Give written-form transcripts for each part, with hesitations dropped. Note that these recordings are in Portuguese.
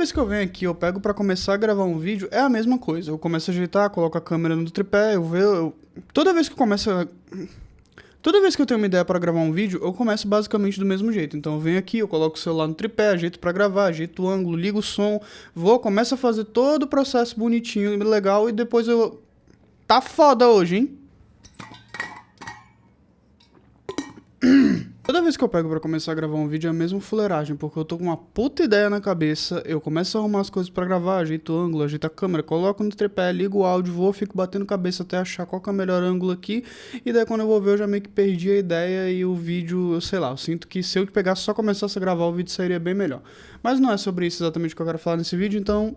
vez que eu venho aqui, eu pego pra começar a gravar um vídeo, é a mesma coisa. Eu começo a ajeitar, coloco a câmera no tripé, Toda vez que eu começo a... Toda vez que eu tenho uma ideia pra gravar um vídeo, eu começo basicamente do mesmo jeito. Então eu venho aqui, eu coloco o celular no tripé, ajeito pra gravar, ajeito o ângulo, ligo o som, começo a fazer todo o processo bonitinho, legal, e depois eu... Tá foda hoje, hein? Toda vez que eu pego pra começar a gravar um vídeo é a mesma fuleiragem, porque eu tô com uma puta ideia na cabeça, eu começo a arrumar as coisas pra gravar, ajeito o ângulo, ajeito a câmera, coloco no tripé, ligo o áudio, fico batendo cabeça até achar qual que é o melhor ângulo aqui, e daí quando eu vou ver eu já meio que perdi a ideia e o vídeo, sei lá, eu sinto que se eu pegasse só começasse a gravar o vídeo sairia bem melhor. Mas não é sobre isso exatamente que eu quero falar nesse vídeo, então...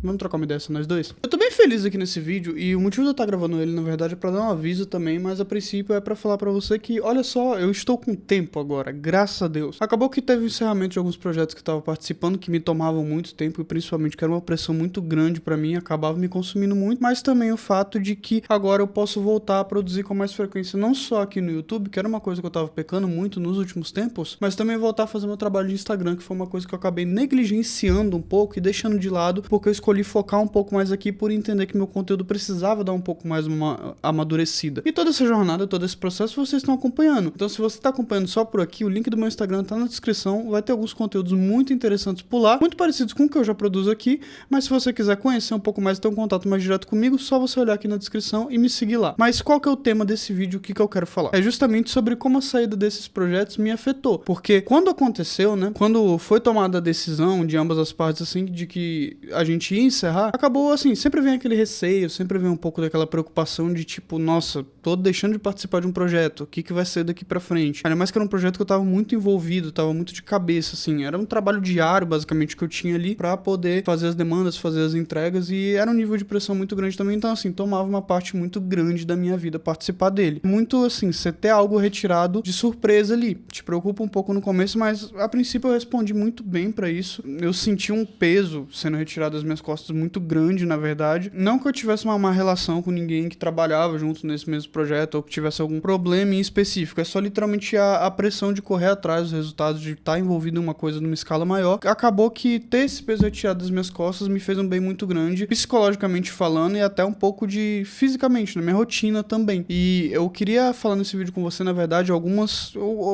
Vamos trocar uma ideia só nós dois? Eu tô bem feliz aqui nesse vídeo e o motivo de eu estar gravando ele, na verdade, é pra dar um aviso também, mas a princípio é pra falar pra você que, olha só, eu estou com tempo agora, graças a Deus. Acabou que teve o encerramento de alguns projetos que eu tava participando que me tomavam muito tempo e principalmente que era uma pressão muito grande pra mim, acabava me consumindo muito, mas também o fato de que agora eu posso voltar a produzir com mais frequência, não só aqui no YouTube, que era uma coisa que eu tava pecando muito nos últimos tempos, mas também voltar a fazer meu trabalho de Instagram, que foi uma coisa que eu acabei negligenciando um pouco e deixando de lado, porque eu escolhi focar um pouco mais aqui por entender que meu conteúdo precisava dar um pouco mais uma amadurecida. E toda essa jornada, todo esse processo vocês estão acompanhando. Então se você está acompanhando só por aqui, o link do meu Instagram tá na descrição, vai ter alguns conteúdos muito interessantes por lá, muito parecidos com o que eu já produzo aqui, mas se você quiser conhecer um pouco mais e ter um contato mais direto comigo, só você olhar aqui na descrição e me seguir lá. Mas qual que é o tema desse vídeo, o que eu quero falar? É justamente sobre como a saída desses projetos me afetou, porque quando aconteceu, né, quando foi tomada a decisão de ambas as partes, assim, de que a gente ia encerrar, acabou assim, sempre vem aquele receio, sempre vem um pouco daquela preocupação de tipo, nossa, tô deixando de participar de um projeto, o que vai ser daqui pra frente? Ainda mais que era um projeto que eu tava muito envolvido, tava muito de cabeça, assim, era um trabalho diário, basicamente, que eu tinha ali pra poder fazer as demandas, fazer as entregas, e era um nível de pressão muito grande também, então assim, tomava uma parte muito grande da minha vida participar dele. Muito assim, você ter algo retirado de surpresa ali, te preocupa um pouco no começo, mas a princípio eu respondi muito bem pra isso, eu senti um peso sendo retirado das minhas costas muito grande, na verdade. Não que eu tivesse uma má relação com ninguém que trabalhava junto nesse mesmo projeto ou que tivesse algum problema em específico. É só literalmente a pressão de correr atrás dos resultados, de estar envolvido em uma coisa numa escala maior. Acabou que ter esse peso retirado das minhas costas me fez um bem muito grande, psicologicamente falando e até um pouco de fisicamente, na minha rotina também. E eu queria falar nesse vídeo com você, na verdade,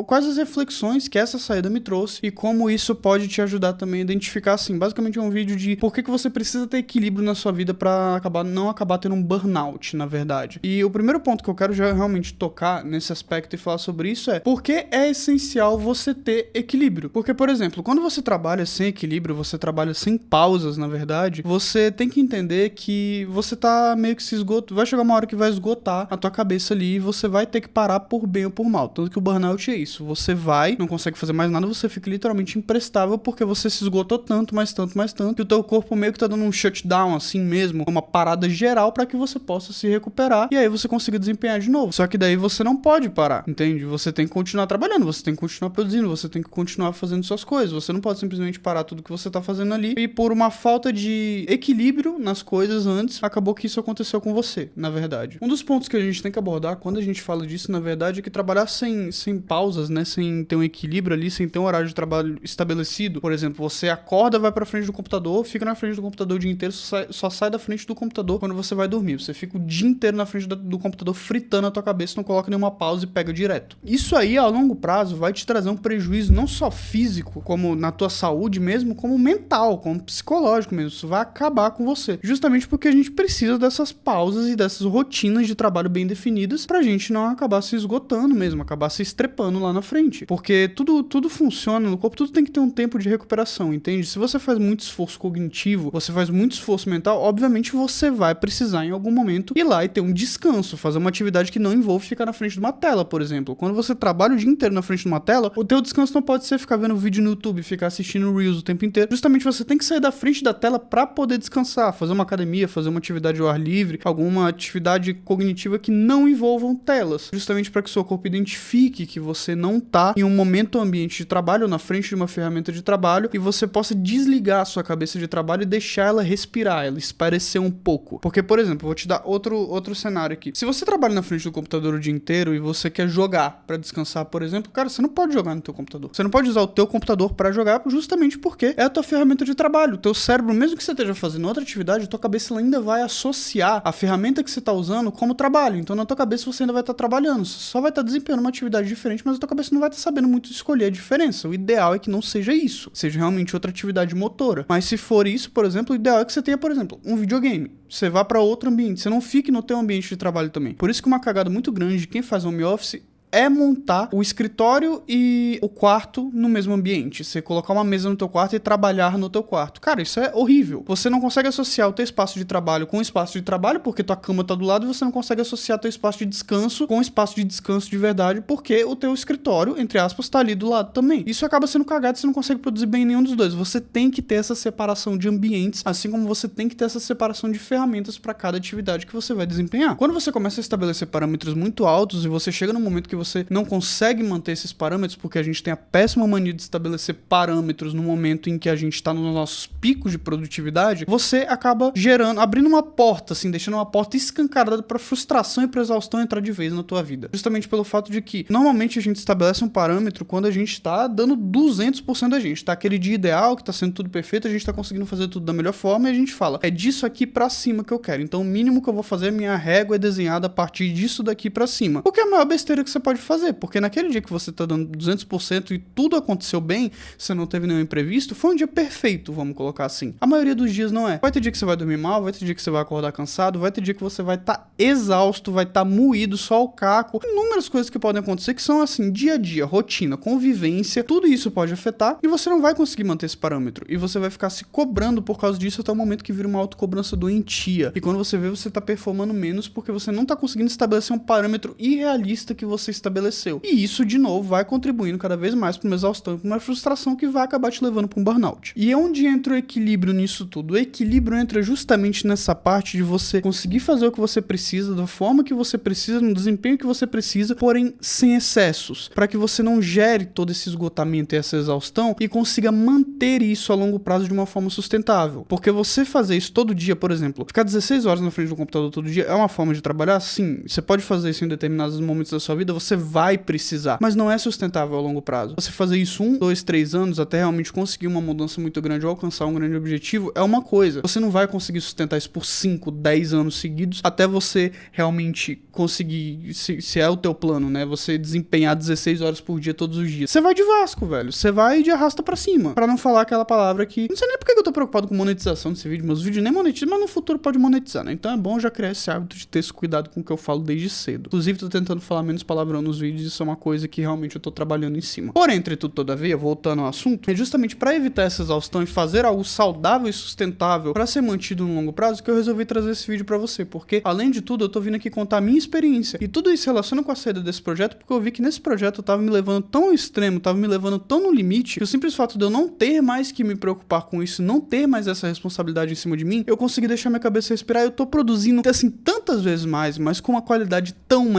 quais as reflexões que essa saída me trouxe e como isso pode te ajudar também a identificar, assim, basicamente é um vídeo de por que você precisa ter equilíbrio na sua vida pra não acabar tendo um burnout, na verdade. E o primeiro ponto que eu quero já realmente tocar nesse aspecto e falar sobre isso é por que é essencial você ter equilíbrio. Porque, por exemplo, quando você trabalha sem equilíbrio, você trabalha sem pausas, na verdade, você tem que entender que você tá meio que se esgotando, vai chegar uma hora que vai esgotar a tua cabeça ali e você vai ter que parar por bem ou por mal. Tanto que o burnout é isso, você não consegue fazer mais nada, você fica literalmente imprestável porque você se esgotou tanto, mais tanto, que o teu corpo meio que tá dando um shutdown assim mesmo, uma parada geral pra que você possa se recuperar e aí você consiga desempenhar de novo. Só que daí você não pode parar, entende? Você tem que continuar trabalhando, você tem que continuar produzindo, você tem que continuar fazendo suas coisas, você não pode simplesmente parar tudo que você tá fazendo ali e por uma falta de equilíbrio nas coisas antes, acabou que isso aconteceu com você, na verdade. Um dos pontos que a gente tem que abordar quando a gente fala disso, na verdade, é que trabalhar sem pausas, né, sem ter um equilíbrio ali, sem ter um horário de trabalho estabelecido, por exemplo, você acorda, vai pra frente do computador, fica na frente do computador o dia inteiro, só sai da frente do computador quando você vai dormir. Você fica o dia inteiro na frente do computador fritando a tua cabeça, não coloca nenhuma pausa e pega direto. Isso aí, a longo prazo, vai te trazer um prejuízo não só físico, como na tua saúde mesmo, como mental, como psicológico mesmo. Isso vai acabar com você. Justamente porque a gente precisa dessas pausas e dessas rotinas de trabalho bem definidas pra gente não acabar se esgotando mesmo, acabar se estrepando lá na frente. Porque tudo funciona no corpo, tudo tem que ter um tempo de recuperação, entende? Se você faz muito esforço cognitivo, você faz muito esforço mental, obviamente você vai precisar em algum momento ir lá e ter um descanso, fazer uma atividade que não envolve ficar na frente de uma tela, por exemplo. Quando você trabalha o dia inteiro na frente de uma tela, o teu descanso não pode ser ficar vendo vídeo no YouTube, ficar assistindo Reels o tempo inteiro. Justamente você tem que sair da frente da tela pra poder descansar, fazer uma academia, fazer uma atividade ao ar livre, alguma atividade cognitiva que não envolvam telas. Justamente para que o seu corpo identifique que você não tá em um momento ambiente de trabalho, ou na frente de uma ferramenta de trabalho, e você possa desligar a sua cabeça de trabalho e deixar ela respirar, ela espairecer um pouco. Porque, por exemplo, vou te dar outro cenário aqui. Se você trabalha na frente do computador o dia inteiro e você quer jogar pra descansar, por exemplo, cara, você não pode jogar no teu computador. Você não pode usar o teu computador pra jogar justamente porque é a tua ferramenta de trabalho. O teu cérebro, mesmo que você esteja fazendo outra atividade, a tua cabeça ela ainda vai associar a ferramenta que você tá usando como trabalho. Então, na tua cabeça você ainda vai estar trabalhando. Você só vai estar desempenhando uma atividade diferente, mas a tua cabeça não vai estar sabendo muito escolher a diferença. O ideal é que não seja isso. Seja realmente outra atividade motora. Mas se for isso, por exemplo, o ideal é que você tenha, por exemplo, um videogame. Você vá para outro ambiente. Você não fique no teu ambiente de trabalho também. Por isso que uma cagada muito grande de quem faz home office é montar o escritório e o quarto no mesmo ambiente. Você colocar uma mesa no teu quarto e trabalhar no teu quarto. Cara, isso é horrível. Você não consegue associar o teu espaço de trabalho com o espaço de trabalho porque tua cama tá do lado, e você não consegue associar teu espaço de descanso com o espaço de descanso de verdade porque o teu escritório, entre aspas, tá ali do lado também. Isso acaba sendo cagado, você não consegue produzir bem nenhum dos dois. Você tem que ter essa separação de ambientes, assim como você tem que ter essa separação de ferramentas para cada atividade que você vai desempenhar. Quando você começa a estabelecer parâmetros muito altos e você chega no momento que você não consegue manter esses parâmetros, porque a gente tem a péssima mania de estabelecer parâmetros no momento em que a gente está nos nossos picos de produtividade, você acaba abrindo uma porta, assim, deixando uma porta escancarada para frustração e para exaustão entrar de vez na tua vida. Justamente pelo fato de que, normalmente a gente estabelece um parâmetro quando a gente está dando 200% da gente. Tá aquele dia ideal, que tá sendo tudo perfeito, a gente tá conseguindo fazer tudo da melhor forma e a gente fala, é disso aqui pra cima que eu quero. Então o mínimo que eu vou fazer, minha régua é desenhada a partir disso daqui pra cima. O que é a maior besteira que você pode fazer, porque naquele dia que você tá dando 200% e tudo aconteceu bem, você não teve nenhum imprevisto, foi um dia perfeito, vamos colocar assim. A maioria dos dias não é. Vai ter dia que você vai dormir mal, vai ter dia que você vai acordar cansado, vai ter dia que você vai estar exausto, vai estar moído, só o caco. Inúmeras coisas que podem acontecer que são assim, dia a dia, rotina, convivência, tudo isso pode afetar e você não vai conseguir manter esse parâmetro. E você vai ficar se cobrando por causa disso até o momento que vira uma autocobrança doentia. E quando você vê, você tá performando menos porque você não tá conseguindo estabelecer um parâmetro irrealista que você estabeleceu. E isso, de novo, vai contribuindo cada vez mais para uma exaustão e para uma frustração que vai acabar te levando para um burnout. E onde entra o equilíbrio nisso tudo? O equilíbrio entra justamente nessa parte de você conseguir fazer o que você precisa, da forma que você precisa, no desempenho que você precisa, porém sem excessos, para que você não gere todo esse esgotamento e essa exaustão e consiga manter isso a longo prazo de uma forma sustentável. Porque você fazer isso todo dia, por exemplo, ficar 16 horas na frente do computador todo dia é uma forma de trabalhar? Sim. Você pode fazer isso em determinados momentos da sua vida, você vai precisar, mas não é sustentável a longo prazo. Você fazer isso 1, 2, 3 anos até realmente conseguir uma mudança muito grande ou alcançar um grande objetivo é uma coisa. Você não vai conseguir sustentar isso por 5, 10 anos seguidos até você realmente conseguir, se é o teu plano, né? Você desempenhar 16 horas por dia todos os dias. Você vai de Vasco, velho. Você vai de arrasta pra cima. Pra não falar aquela palavra que... Não sei nem por que eu tô preocupado com monetização desse vídeo. Meus vídeos nem monetizam, mas no futuro pode monetizar, né? Então é bom já criar esse hábito de ter esse cuidado com o que eu falo desde cedo. Inclusive, tô tentando falar menos palavrão nos vídeos. Isso é uma coisa que realmente eu tô trabalhando em cima. Porém, entretudo, todavia, voltando ao assunto, é justamente pra evitar essa exaustão e fazer algo saudável e sustentável pra ser mantido no longo prazo que eu resolvi trazer esse vídeo pra você. Porque, além de tudo, eu tô vindo aqui contar a minha experiência. E tudo isso relaciona com a saída desse projeto, porque eu vi que nesse projeto eu tava me levando tão ao extremo, tava me levando tão no limite, que o simples fato de eu não ter mais que me preocupar com isso, não ter mais essa responsabilidade em cima de mim, eu consegui deixar minha cabeça respirar e eu tô produzindo, assim, tantas vezes mais, mas com uma qualidade tão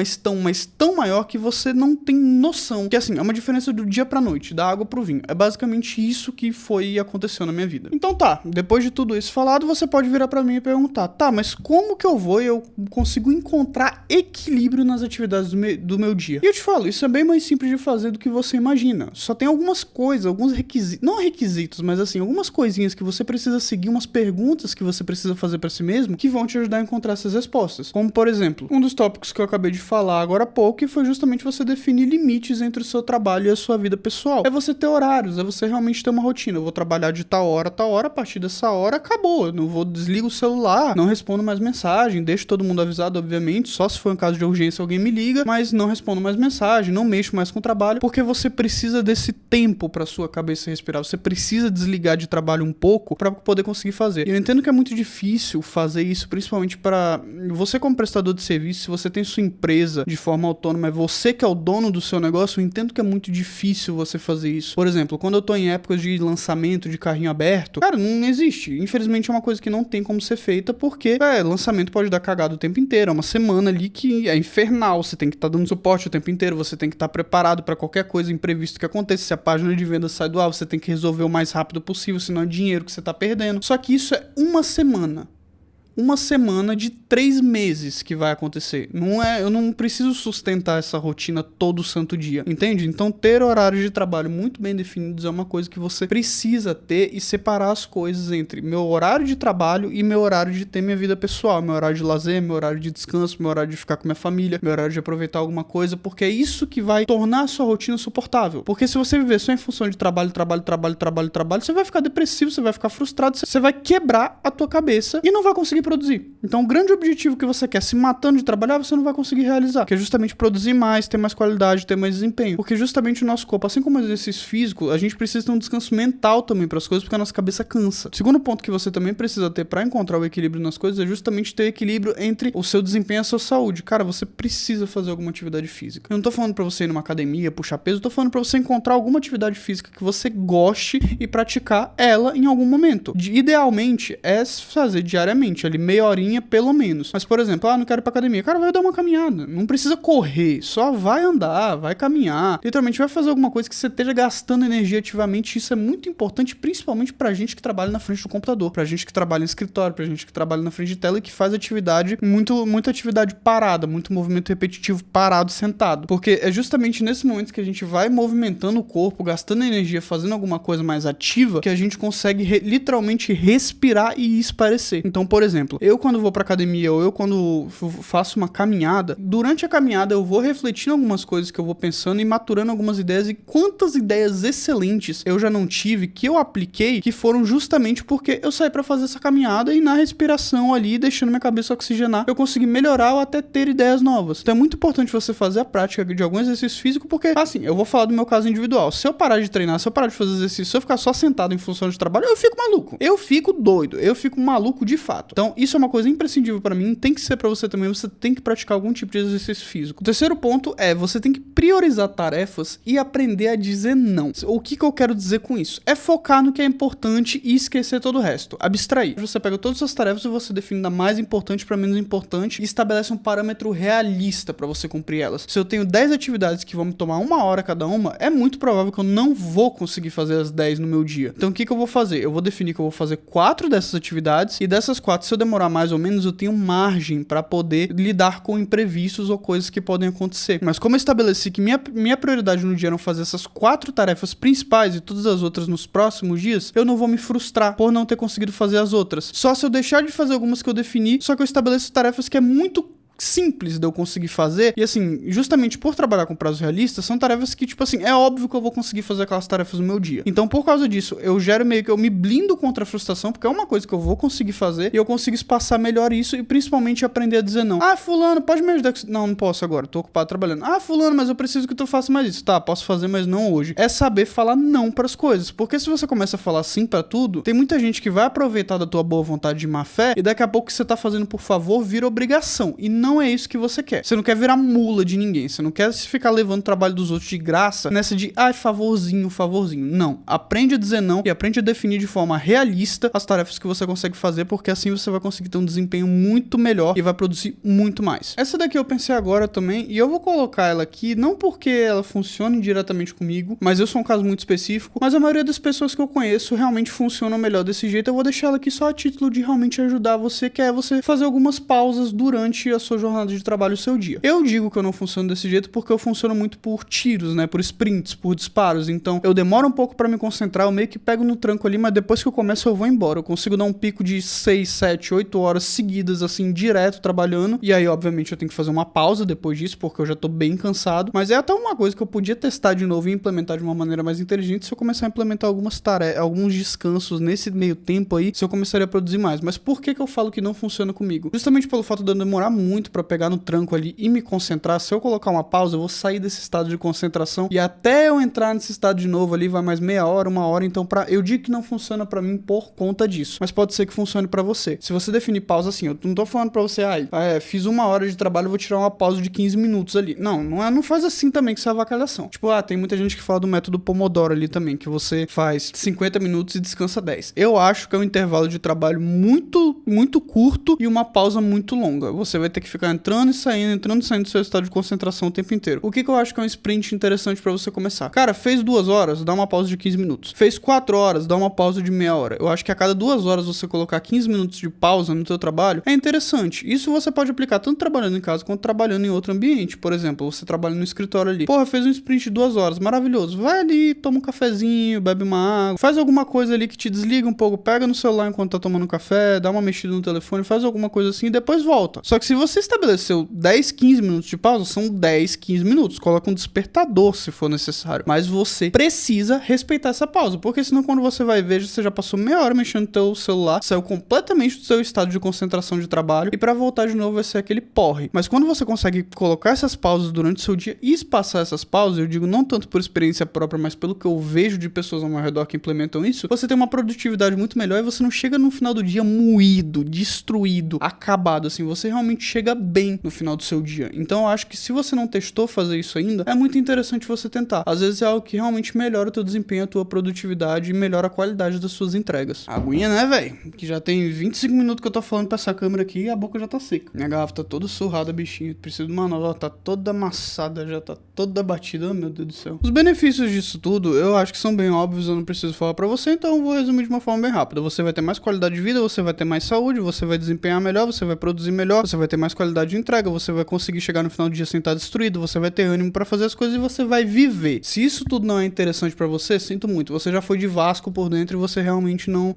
maior que você não tem noção. Que, assim, é uma diferença do dia pra noite, da água pro vinho. É basicamente isso que foi e aconteceu na minha vida. Então tá, depois de tudo isso falado, você pode virar pra mim e perguntar, tá, mas como que eu consigo encontrar equilíbrio nas atividades do meu dia? E eu te falo, isso é bem mais simples de fazer do que você imagina. Só tem algumas coisas, alguns requisitos, não requisitos, mas assim, algumas coisinhas que você precisa seguir, umas perguntas que você precisa fazer pra si mesmo, que vão te ajudar a encontrar essas respostas. Como, por exemplo, um dos tópicos que eu acabei de falar agora há pouco, que foi justamente você definir limites entre o seu trabalho e a sua vida pessoal. É você ter horários, é você realmente ter uma rotina. Eu vou trabalhar de tal hora, a partir dessa hora acabou. Eu não vou desligo o celular, não respondo mais mensagem, deixo todo mundo avisado, obviamente, só se for um caso de urgência alguém me liga, mas não respondo mais mensagem, não mexo mais com o trabalho, porque você precisa desse tempo pra sua cabeça respirar. Você precisa desligar de trabalho um pouco pra poder conseguir fazer. E eu entendo que é muito difícil fazer isso, principalmente para você como prestador de serviço, se você tem sua empresa de forma autônoma, é você que é o dono do seu negócio, eu entendo que é muito difícil você fazer isso. Por exemplo, quando eu tô em épocas de lançamento de carrinho aberto, cara, não existe. Infelizmente é uma coisa que não tem como ser feita, porque, lançamento pode dar cagada o tempo inteiro. É uma semana ali que é infernal. Você tem que estar dando suporte o tempo inteiro, você tem que estar preparado para qualquer coisa imprevista que aconteça. Se a página de venda sai do ar, você tem que resolver o mais rápido possível, senão é dinheiro que você tá perdendo. Só que isso é uma semana. uma semana de 3 meses que vai acontecer. Eu não preciso sustentar essa rotina todo santo dia, entende? Então ter horários de trabalho muito bem definidos é uma coisa que você precisa ter e separar as coisas entre meu horário de trabalho e meu horário de ter minha vida pessoal, meu horário de lazer, meu horário de descanso, meu horário de ficar com minha família, meu horário de aproveitar alguma coisa, porque é isso que vai tornar a sua rotina suportável. Porque se você viver só em função de trabalho, você vai ficar depressivo, você vai ficar frustrado, você vai quebrar a tua cabeça e não vai conseguir produzir. Então o grande objetivo que você quer se matando de trabalhar, você não vai conseguir realizar, que é justamente produzir mais, ter mais qualidade, ter mais desempenho. Porque justamente o nosso corpo, assim como o exercício físico, a gente precisa ter um descanso mental também para as coisas, porque a nossa cabeça cansa. O segundo ponto que você também precisa ter para encontrar o equilíbrio nas coisas é justamente ter equilíbrio entre o seu desempenho e a sua saúde. Cara, você precisa fazer alguma atividade física. Eu não tô falando pra você ir numa academia, puxar peso, eu tô falando pra você encontrar alguma atividade física que você goste e praticar ela em algum momento. Idealmente é fazer diariamente, ali meia horinha pelo menos. Mas, por exemplo, não quero ir pra academia. Cara, vai dar uma caminhada. Não precisa correr, só vai andar, vai caminhar. Literalmente vai fazer alguma coisa que você esteja gastando energia ativamente. Isso é muito importante, principalmente pra gente que trabalha na frente do computador, pra gente que trabalha em escritório, pra gente que trabalha na frente de tela e que faz atividade, muita atividade parada, muito movimento repetitivo parado, sentado. Porque é justamente nesse momento que a gente vai movimentando o corpo, gastando energia, fazendo alguma coisa mais ativa, que a gente consegue literalmente respirar e esparecer. Então, por exemplo, eu quando vou pra academia ou eu quando faço uma caminhada, durante a caminhada eu vou refletindo algumas coisas que eu vou pensando e maturando algumas ideias, e quantas ideias excelentes eu já não tive que eu apliquei, que foram justamente porque eu saí pra fazer essa caminhada e na respiração ali, deixando minha cabeça oxigenar, eu consegui melhorar ou até ter ideias novas. Então é muito importante você fazer a prática de algum exercício físico, porque, assim, eu vou falar do meu caso individual. Se eu parar de treinar, se eu parar de fazer exercício, se eu ficar só sentado em função de trabalho, eu fico maluco. Eu fico doido. Eu fico maluco de fato. Então, isso é uma coisa imprescindível pra mim, tem que ser pra você também, você tem que praticar algum tipo de exercício físico. O terceiro ponto é, você tem que priorizar tarefas e aprender a dizer não. O que eu quero dizer com isso? É focar no que é importante e esquecer todo o resto. Abstrair. Você pega todas as tarefas e você define da mais importante pra menos importante e estabelece um parâmetro realista pra você cumprir elas. Se eu tenho 10 atividades que vão me tomar 1 hora cada uma, é muito provável que eu não vou conseguir fazer as 10 no meu dia. Então o que eu vou fazer? Eu vou definir que eu vou fazer 4 dessas atividades e dessas 4, se eu demorar mais ou menos, eu tenho margem pra poder lidar com imprevistos ou coisas que podem acontecer. Mas como eu estabeleci que minha prioridade no dia era fazer essas 4 tarefas principais e todas as outras nos próximos dias, eu não vou me frustrar por não ter conseguido fazer as outras. Só se eu deixar de fazer algumas que eu defini, só que eu estabeleço tarefas que é muito simples de eu conseguir fazer, e assim, justamente por trabalhar com prazo realista, são tarefas que, tipo assim, é óbvio que eu vou conseguir fazer aquelas tarefas no meu dia. Então, por causa disso, eu me blindo contra a frustração, porque é uma coisa que eu vou conseguir fazer, e eu consigo espaçar melhor isso, e principalmente aprender a dizer não. Fulano, pode me ajudar? Não posso agora, tô ocupado trabalhando. Fulano, mas eu preciso que tu faça mais isso. Tá, posso fazer, mas não hoje. É saber falar não pras coisas, porque se você começa a falar sim pra tudo, tem muita gente que vai aproveitar da tua boa vontade de má fé, e daqui a pouco que você tá fazendo por favor, vira obrigação, e não é isso que você quer. Você não quer virar mula de ninguém, você não quer ficar levando o trabalho dos outros de graça nessa de, favorzinho. Não. Aprende a dizer não e aprende a definir de forma realista as tarefas que você consegue fazer, porque assim você vai conseguir ter um desempenho muito melhor e vai produzir muito mais. Essa daqui eu pensei agora também, e eu vou colocar ela aqui, não porque ela funcione diretamente comigo, mas eu sou um caso muito específico, mas a maioria das pessoas que eu conheço realmente funcionam melhor desse jeito. Eu vou deixar ela aqui só a título de realmente ajudar você, que é você fazer algumas pausas durante a sua jornada de trabalho, o seu dia. Eu digo que eu não funciono desse jeito porque eu funciono muito por tiros, né, por sprints, por disparos, então eu demoro um pouco pra me concentrar, eu meio que pego no tranco ali, mas depois que eu começo eu vou embora, eu consigo dar um pico de 6, 7, 8 horas seguidas, assim, direto trabalhando, e aí obviamente eu tenho que fazer uma pausa depois disso, porque eu já tô bem cansado, mas é até uma coisa que eu podia testar de novo e implementar de uma maneira mais inteligente se eu começar a implementar algumas tarefas, alguns descansos nesse meio tempo aí, se eu começaria a produzir mais. Mas por que eu falo que não funciona comigo? Justamente pelo fato de eu demorar muito pra pegar no tranco ali e me concentrar. Se eu colocar uma pausa, eu vou sair desse estado de concentração e até eu entrar nesse estado de novo ali vai mais meia hora, 1 hora, então eu digo que não funciona pra mim por conta disso, mas pode ser que funcione pra você. Se você definir pausa assim, eu não tô falando pra você, fiz 1 hora de trabalho, eu vou tirar uma pausa de 15 minutos ali. Não faz assim também que isso é avacalhação. Tipo, tem muita gente que fala do método Pomodoro ali também, que você faz 50 minutos e descansa 10. Eu acho que é um intervalo de trabalho muito, muito curto e uma pausa muito longa. Você vai ter que ficar entrando e saindo do seu estado de concentração o tempo inteiro. O que eu acho que é um sprint interessante pra você começar? Cara, fez 2 horas, dá uma pausa de 15 minutos. Fez 4 horas, dá uma pausa de meia hora. Eu acho que a cada 2 horas você colocar 15 minutos de pausa no teu trabalho é interessante. Isso você pode aplicar tanto trabalhando em casa quanto trabalhando em outro ambiente. Por exemplo, você trabalha no escritório ali. Porra, fez um sprint de 2 horas, maravilhoso. Vai ali, toma um cafezinho, bebe uma água, faz alguma coisa ali que te desliga um pouco, pega no celular enquanto tá tomando café, dá uma mexida no telefone, faz alguma coisa assim e depois volta. Só que se você estabeleceu 10, 15 minutos de pausa, são 10, 15 minutos. Coloca um despertador se for necessário. Mas você precisa respeitar essa pausa, porque senão quando você vai ver, você já passou meia hora mexendo no teu celular, saiu completamente do seu estado de concentração de trabalho e pra voltar de novo vai ser aquele porre. Mas quando você consegue colocar essas pausas durante o seu dia e espaçar essas pausas, eu digo não tanto por experiência própria, mas pelo que eu vejo de pessoas ao meu redor que implementam isso, você tem uma produtividade muito melhor e você não chega no final do dia moído, destruído, acabado, assim, você realmente chega bem no final do seu dia. Então eu acho que se você não testou fazer isso ainda, é muito interessante você tentar. Às vezes é algo que realmente melhora o teu desempenho, a tua produtividade e melhora a qualidade das suas entregas. Aguinha, né, velho? Que já tem 25 minutos que eu tô falando pra essa câmera aqui e a boca já tá seca. Minha garrafa tá toda surrada, bichinho. Preciso de uma nova, ela tá toda amassada, já tá toda batida. Oh, meu Deus do céu. Os benefícios disso tudo, eu acho que são bem óbvios, eu não preciso falar pra você, então eu vou resumir de uma forma bem rápida. Você vai ter mais qualidade de vida, você vai ter mais saúde, você vai desempenhar melhor, você vai produzir melhor, você vai ter mais qualidade de entrega, você vai conseguir chegar no final do dia sem estar destruído, você vai ter ânimo pra fazer as coisas e você vai viver. Se isso tudo não é interessante pra você, sinto muito. Você já foi de Vasco por dentro e você realmente não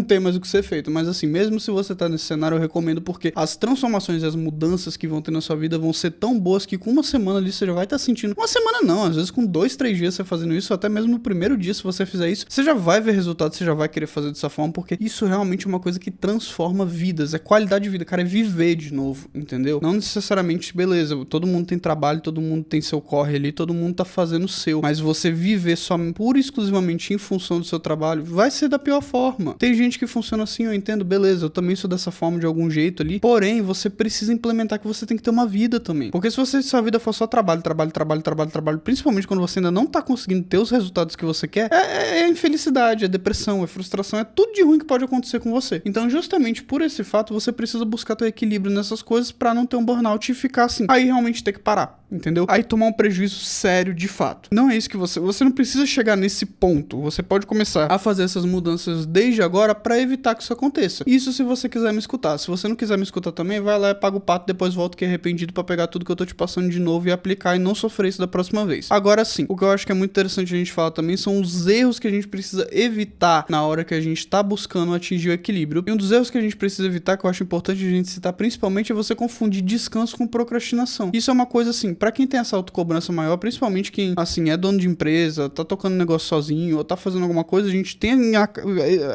tem mais o que ser feito. Mas assim, mesmo se você tá nesse cenário, eu recomendo porque as transformações e as mudanças que vão ter na sua vida vão ser tão boas que com uma semana ali você já vai estar sentindo. Uma semana não, às vezes com 2, 3 dias você fazendo isso, até mesmo no primeiro dia, se você fizer isso, você já vai ver resultado, você já vai querer fazer dessa forma, porque isso realmente é uma coisa que transforma vidas, é qualidade de vida, cara, é viver de novo, entendeu? Não necessariamente, beleza, todo mundo tem trabalho, todo mundo tem seu corre ali, todo mundo tá fazendo o seu, mas você viver só pura e exclusivamente em função do seu trabalho, vai ser da pior forma. Tem gente que funciona assim, eu entendo, beleza, eu também sou dessa forma de algum jeito ali, porém, você precisa implementar que você tem que ter uma vida também, porque se sua vida for só trabalho, principalmente quando você ainda não tá conseguindo ter os resultados que você quer, é infelicidade, é depressão, é frustração, é tudo de ruim que pode acontecer com você. Então, justamente por esse fato, você precisa buscar ter equilíbrio nessas coisas pra não ter um burnout e ficar assim, aí realmente ter que parar, entendeu? Aí tomar um prejuízo sério de fato. Não é isso que você não precisa chegar nesse ponto, você pode começar a fazer essas mudanças desde agora pra evitar que isso aconteça. Isso se você quiser me escutar. Se você não quiser me escutar também, vai lá e paga o pato, depois volta que é arrependido pra pegar tudo que eu tô te passando de novo e aplicar e não sofrer isso da próxima vez. Agora sim, o que eu acho que é muito interessante a gente falar também são os erros que a gente precisa evitar na hora que a gente tá buscando atingir o equilíbrio. E um dos erros que a gente precisa evitar, que eu acho importante a gente citar principalmente, é você confundir descanso com procrastinação. Isso é uma coisa assim, pra quem tem essa autocobrança maior, principalmente quem, assim, é dono de empresa, tá tocando negócio sozinho, ou tá fazendo alguma coisa, a gente tem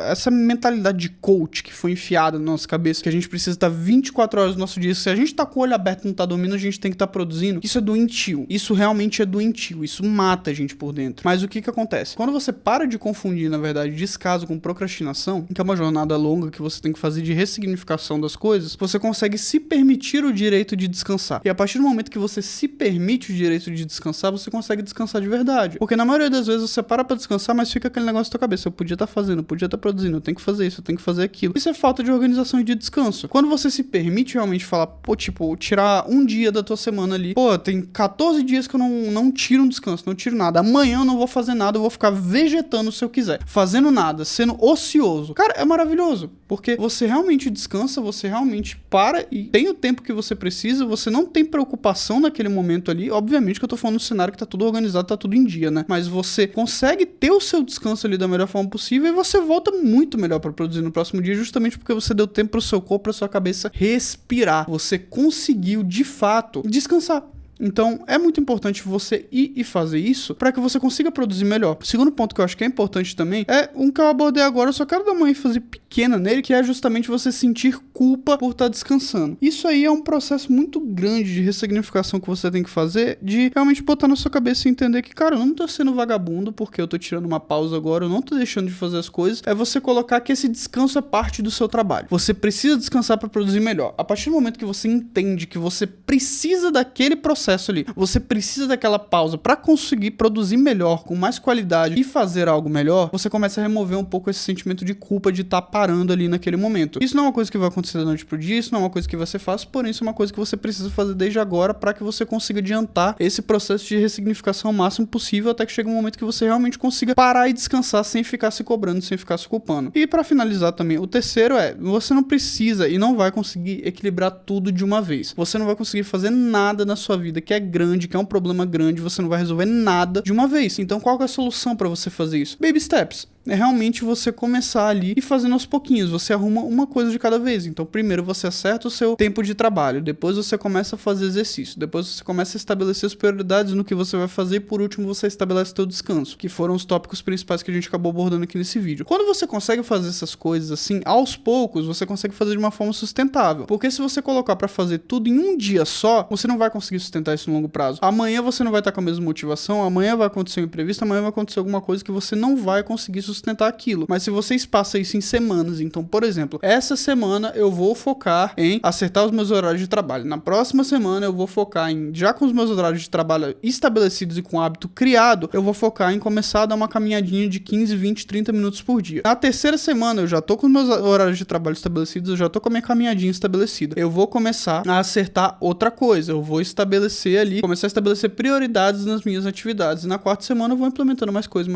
essa mentalidade de coach que foi enfiada na nossa cabeça, que a gente precisa estar 24 horas do nosso dia. Se a gente tá com o olho aberto e não tá dormindo, a gente tem que estar produzindo. Isso é doentio. Isso realmente é doentio. Isso mata a gente por dentro. Mas o que acontece? Quando você para de confundir, na verdade, descaso com procrastinação, que é uma jornada longa que você tem que fazer de ressignificação das coisas, você consegue se permitir o direito de descansar. E a partir do momento que você se permite o direito de descansar, você consegue descansar de verdade. Porque na maioria das vezes você para pra descansar, mas fica aquele negócio na tua cabeça. Eu podia estar fazendo, eu podia estar produzindo, eu tenho que fazer isso, eu tenho que fazer aquilo. Isso é falta de organização e de descanso. Quando você se permite realmente falar, pô, tipo, tirar um dia da tua semana ali, pô, tem 14 dias que eu não tiro um descanso, não tiro nada. Amanhã eu não vou fazer nada, eu vou ficar vegetando se eu quiser. Fazendo nada, sendo ocioso. Cara, é maravilhoso. Porque você realmente descansa, você realmente para e tem o tempo que você precisa, você não tem preocupação naquele momento ali. Obviamente que eu tô falando no cenário que tá tudo organizado, tá tudo em dia, né? Mas você consegue ter o seu descanso ali da melhor forma possível e você volta muito melhor pra produzir no próximo dia, justamente porque você deu tempo pro seu corpo, pra sua cabeça respirar. Você conseguiu, de fato, descansar. Então, é muito importante você ir e fazer isso para que você consiga produzir melhor. O segundo ponto que eu acho que é importante também é um que eu abordei agora, eu só quero dar uma ênfase pequena nele, que é justamente você sentir culpa por estar descansando. Isso aí é um processo muito grande de ressignificação que você tem que fazer, de realmente botar na sua cabeça e entender que, cara, eu não tô sendo vagabundo porque eu tô tirando uma pausa agora, eu não tô deixando de fazer as coisas. É você colocar que esse descanso é parte do seu trabalho. Você precisa descansar para produzir melhor. A partir do momento que você entende que você precisa daquele processo processo ali. Você precisa daquela pausa para conseguir produzir melhor, com mais qualidade e fazer algo melhor. Você começa a remover um pouco esse sentimento de culpa de estar parando ali naquele momento. Isso não é uma coisa que vai acontecer da noite pro dia, isso não é uma coisa que vai ser fácil, porém isso é uma coisa que você precisa fazer desde agora para que você consiga adiantar esse processo de ressignificação o máximo possível até que chegue um momento que você realmente consiga parar e descansar sem ficar se cobrando, sem ficar se culpando. E para finalizar também, o terceiro é, você não precisa e não vai conseguir equilibrar tudo de uma vez. Você não vai conseguir fazer nada na sua vida que é grande, que é um problema grande, você não vai resolver nada de uma vez. Então qual que é a solução para você fazer isso? Baby steps. É realmente você começar ali e fazendo aos pouquinhos, você arruma uma coisa de cada vez. Então primeiro você acerta o seu tempo de trabalho, depois você começa a fazer exercício, depois você começa a estabelecer as prioridades no que você vai fazer e por último você estabelece o seu descanso, que foram os tópicos principais que a gente acabou abordando aqui nesse vídeo. Quando você consegue fazer essas coisas assim, aos poucos, você consegue fazer de uma forma sustentável, porque se você colocar pra fazer tudo em um dia só, você não vai conseguir sustentar isso no longo prazo. Amanhã você não vai estar com a mesma motivação, amanhã vai acontecer um imprevisto, amanhã vai acontecer alguma coisa que você não vai conseguir sustentar aquilo. Mas se você espaça isso em semanas, então, por exemplo, essa semana eu vou focar em acertar os meus horários de trabalho. Na próxima semana eu vou focar em, já com os meus horários de trabalho estabelecidos e com o hábito criado, eu vou focar em começar a dar uma caminhadinha de 15, 20, 30 minutos por dia. Na terceira semana eu já tô com os meus horários de trabalho estabelecidos, eu já tô com a minha caminhadinha estabelecida. Eu vou começar a acertar outra coisa, eu vou estabelecer ali, começar a estabelecer prioridades nas minhas atividades. E na quarta semana eu vou implementando mais coisas,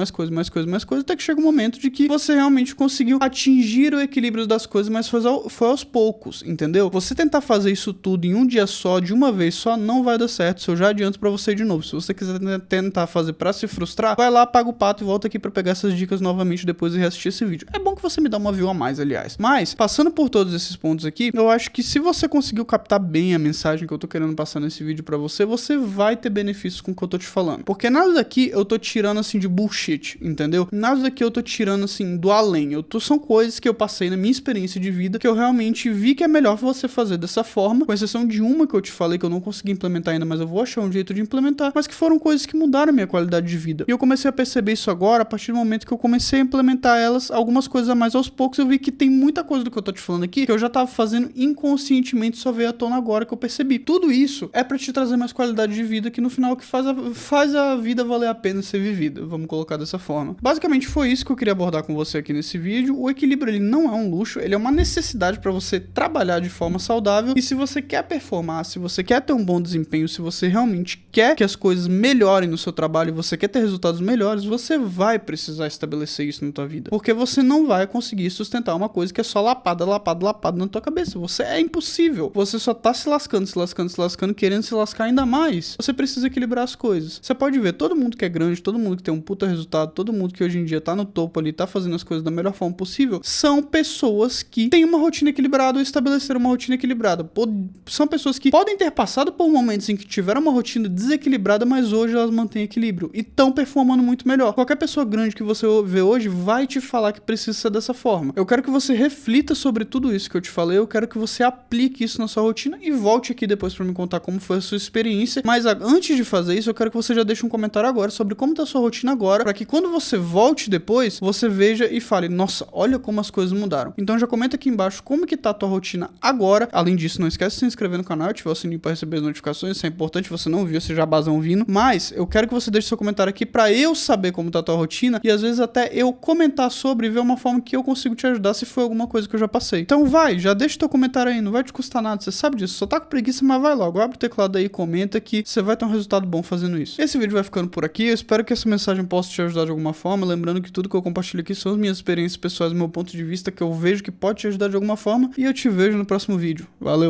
até que chega um momento de que você realmente conseguiu atingir o equilíbrio das coisas, mas foi aos poucos, entendeu? Você tentar fazer isso tudo em um dia só, de uma vez só, não vai dar certo. Isso eu já adianto pra você de novo. Se você quiser tentar fazer pra se frustrar, vai lá, paga o pato e volta aqui pra pegar essas dicas novamente depois e reassistir esse vídeo. É bom que você me dá uma view a mais, aliás. Mas, passando por todos esses pontos aqui, eu acho que se você conseguiu captar bem a mensagem que eu tô querendo passar nesse vídeo pra você, você vai ter benefícios com o que eu tô te falando. Porque nada daqui eu tô tirando assim de bullshit, entendeu? Nada daqui eu tô tirando assim do além. São coisas que eu passei na minha experiência de vida que eu realmente vi que é melhor você fazer dessa forma, com exceção de uma que eu te falei que eu não consegui implementar ainda, mas eu vou achar um jeito de implementar, mas que foram coisas que mudaram a minha qualidade de vida. E eu comecei a perceber isso agora, a partir do momento que eu comecei a implementar elas, algumas coisas a mais aos poucos, eu vi que tem muita coisa do que eu tô te falando aqui que eu já tava fazendo inconscientemente, só veio à tona agora que eu percebi. Tudo isso é pra te trazer mais qualidade de vida, que no final que faz a vida valer a pena ser vivida, vamos colocar dessa forma. Basicamente foi isso que eu queria abordar com você aqui nesse vídeo. O equilíbrio ele não é um luxo, ele é uma necessidade para você trabalhar de forma saudável, e se você quer performar, se você quer ter um bom desempenho, se você realmente quer que as coisas melhorem no seu trabalho, você quer ter resultados melhores, você vai precisar estabelecer isso na tua vida, porque você não vai conseguir sustentar uma coisa que é só lapada na tua cabeça. Você é impossível, você só tá se lascando, querendo se lascar ainda mais. Você precisa equilibrar as coisas. Você pode ver, todo mundo que é grande, todo mundo que tem um puta resultado, todo mundo que hoje em dia tá no topo ali, tá fazendo as coisas da melhor forma possível, são pessoas que têm uma rotina equilibrada ou estabeleceram uma rotina equilibrada. São pessoas que podem ter passado por momentos em que tiveram uma rotina desequilibrada, mas hoje elas mantêm equilíbrio e estão performando muito melhor. Qualquer pessoa grande que você vê hoje vai te falar que precisa ser dessa forma. Eu quero que você reflita sobre tudo isso que eu te falei, eu quero que você aplique isso na sua rotina e volte aqui depois pra me contar como foi a sua experiência, mas antes de fazer isso, eu quero que você já deixe um comentário agora sobre como tá a sua rotina agora, pra que quando você volte depois, você veja e fale, nossa, olha como as coisas mudaram. Então já comenta aqui embaixo como que tá a tua rotina agora. Além disso, não esquece de se inscrever no canal e ativar o sininho para receber as notificações. Isso é importante, você não viu esse jabazão vindo. Mas eu quero que você deixe seu comentário aqui para eu saber como tá a tua rotina e às vezes até eu comentar sobre e ver uma forma que eu consigo te ajudar se foi alguma coisa que eu já passei. Então já deixa teu comentário aí, não vai te custar nada, você sabe disso. Só tá com preguiça, mas vai logo, abre o teclado aí e comenta que você vai ter um resultado bom fazendo isso. Esse vídeo vai ficando por aqui, eu espero que essa mensagem possa te ajudar de alguma forma, lembrando que tudo que eu compartilho aqui são as minhas experiências pessoais, do meu ponto de vista, que eu vejo que pode te ajudar de alguma forma, e eu te vejo no próximo vídeo. Valeu!